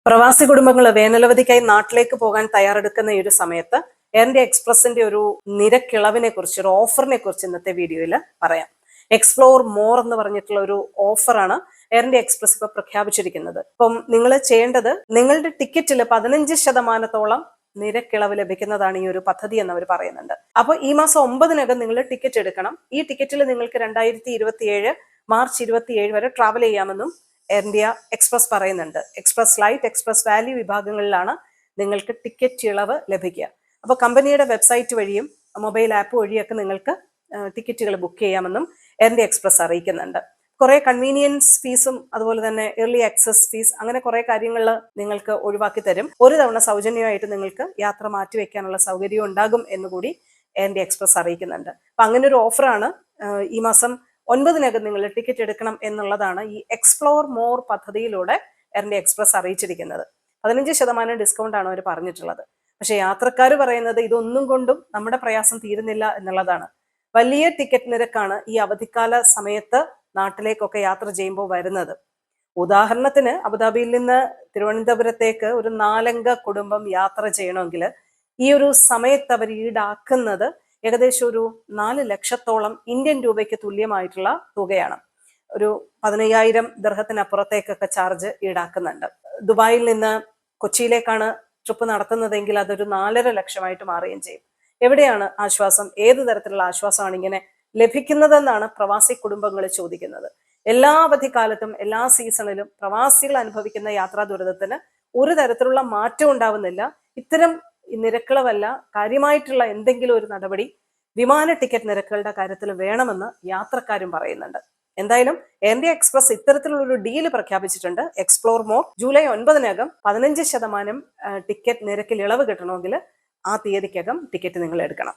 പ്രവാസി കുടുംബങ്ങൾ വേനലവധിക്കായി നാട്ടിലേക്ക് പോകാൻ തയ്യാറെടുക്കുന്ന ഈ ഒരു സമയത്ത് എയർ ഇന്ത്യ എക്സ്പ്രസിന്റെ ഒരു നിരക്കിളവിനെ കുറിച്ച്, ഒരു ഓഫറിനെ കുറിച്ച് ഇന്നത്തെ വീഡിയോയിൽ പറയാം. എക്സ്പ്ലോർ മോർ എന്ന് പറഞ്ഞിട്ടുള്ള ഒരു ഓഫറാണ് എയർ ഇന്ത്യ എക്സ്പ്രസ് ഇപ്പൊ പ്രഖ്യാപിച്ചിരിക്കുന്നത്. അപ്പം നിങ്ങൾ ചെയ്യേണ്ടത്, നിങ്ങളുടെ ടിക്കറ്റിൽ 15% നിരക്കിളവ് ലഭിക്കുന്നതാണ് ഈ ഒരു പദ്ധതി എന്ന് അവർ പറയുന്നുണ്ട്. അപ്പോൾ ഈ മാസം 9 നിങ്ങൾ ടിക്കറ്റ് എടുക്കണം. ഈ ടിക്കറ്റിൽ നിങ്ങൾക്ക് 2027 മാർച്ച് 27 വരെ ട്രാവൽ ചെയ്യാമെന്നും എയർ ഇന്ത്യ എക്സ്പ്രസ് പറയുന്നുണ്ട്. എക്സ്പ്രസ് ലൈറ്റ്, എക്സ്പ്രസ് വാല്യൂ വിഭാഗങ്ങളിലാണ് നിങ്ങൾക്ക് ടിക്കറ്റ് ഇളവ് ലഭിക്കുക. അപ്പോൾ കമ്പനിയുടെ വെബ്സൈറ്റ് വഴിയും മൊബൈൽ ആപ്പ് വഴിയൊക്കെ നിങ്ങൾക്ക് ടിക്കറ്റുകൾ ബുക്ക് ചെയ്യാമെന്നും എയർ ഇന്ത്യ എക്സ്പ്രസ് അറിയിക്കുന്നുണ്ട്. കുറെ കൺവീനിയൻസ് ഫീസും അതുപോലെ തന്നെ ഏർലി ആക്സസ് ഫീസ്, അങ്ങനെ കുറെ കാര്യങ്ങൾ നിങ്ങൾക്ക് ഒഴിവാക്കി തരും. ഒരു തവണ സൗജന്യമായിട്ട് നിങ്ങൾക്ക് യാത്ര മാറ്റിവെക്കാനുള്ള സൗകര്യം ഉണ്ടാകും എന്നുകൂടി എയർ ഇന്ത്യ എക്സ്പ്രസ് അറിയിക്കുന്നുണ്ട്. അപ്പൊ അങ്ങനെ ഒരു ഓഫറാണ് ഈ മാസം 9 നിങ്ങൾ ടിക്കറ്റ് എടുക്കണം എന്നുള്ളതാണ് ഈ എക്സ്പ്ലോർ മോർ പദ്ധതിയിലൂടെ എയർ ഇന്ത്യ എക്സ്പ്രസ് അറിയിച്ചിരിക്കുന്നത്. 15% ഡിസ്കൗണ്ട് ആണ് അവർ പറഞ്ഞിട്ടുള്ളത്. പക്ഷെ യാത്രക്കാർ പറയുന്നത് ഇതൊന്നും കൊണ്ടും നമ്മുടെ പ്രയാസം തീരുന്നില്ല എന്നുള്ളതാണ്. വലിയ ടിക്കറ്റ് നിരക്കാണ് ഈ അവധിക്കാല സമയത്ത് നാട്ടിലേക്കൊക്കെ യാത്ര ചെയ്യുമ്പോൾ വരുന്നത്. ഉദാഹരണത്തിന് അബുദാബിയിൽ നിന്ന് തിരുവനന്തപുരത്തേക്ക് ഒരു 4 അംഗ കുടുംബം യാത്ര ചെയ്യണമെങ്കിൽ ഈ ഒരു സമയത്ത് അവർ ഈടാക്കുന്നത് ഏകദേശം ഒരു 4 ലക്ഷത്തോളം ഇന്ത്യൻ രൂപയ്ക്ക് തുല്യമായിട്ടുള്ള തുകയാണ്. ഒരു 15,000 ദിർഹത്തിനപ്പുറത്തേക്കൊക്കെ ചാർജ് ഈടാക്കുന്നുണ്ട്. ദുബായിൽ നിന്ന് കൊച്ചിയിലേക്കാണ് ട്രിപ്പ് നടത്തുന്നതെങ്കിൽ അതൊരു 4.5 ലക്ഷമായിട്ട് മാറുകയും ചെയ്യും. എവിടെയാണ് ആശ്വാസം? ഏത് തരത്തിലുള്ള ആശ്വാസമാണ് ഇങ്ങനെ ലഭിക്കുന്നതെന്നാണ് പ്രവാസി കുടുംബങ്ങൾ ചോദിക്കുന്നത്. എല്ലാ അവധിക്കാലത്തും എല്ലാ സീസണിലും പ്രവാസികൾ അനുഭവിക്കുന്ന യാത്രാ ദുരിതത്തിന് ഒരു തരത്തിലുള്ള മാറ്റം ഉണ്ടാവുന്നില്ല. ഇത്തരം നിരക്കുകളല്ല, കാര്യമായിട്ടുള്ള എന്തെങ്കിലും ഒരു നടപടി വിമാന ടിക്കറ്റ് നിരക്കുകളുടെ കാര്യത്തിൽ വേണമെന്ന് യാത്രക്കാരും പറയുന്നുണ്ട്. എന്തായാലും എയർ ഇന്ത്യ എക്സ്പ്രസ് ഇത്തരത്തിലുള്ളൊരു ഡീല് പ്രഖ്യാപിച്ചിട്ടുണ്ട്. എക്സ്പ്ലോർ മോർ ജൂലൈ 9 15% ടിക്കറ്റ് നിരക്കിൽ ഇളവ് കിട്ടണമെങ്കിൽ ആ തീയതിക്കകം ടിക്കറ്റ് നിങ്ങൾ എടുക്കണം.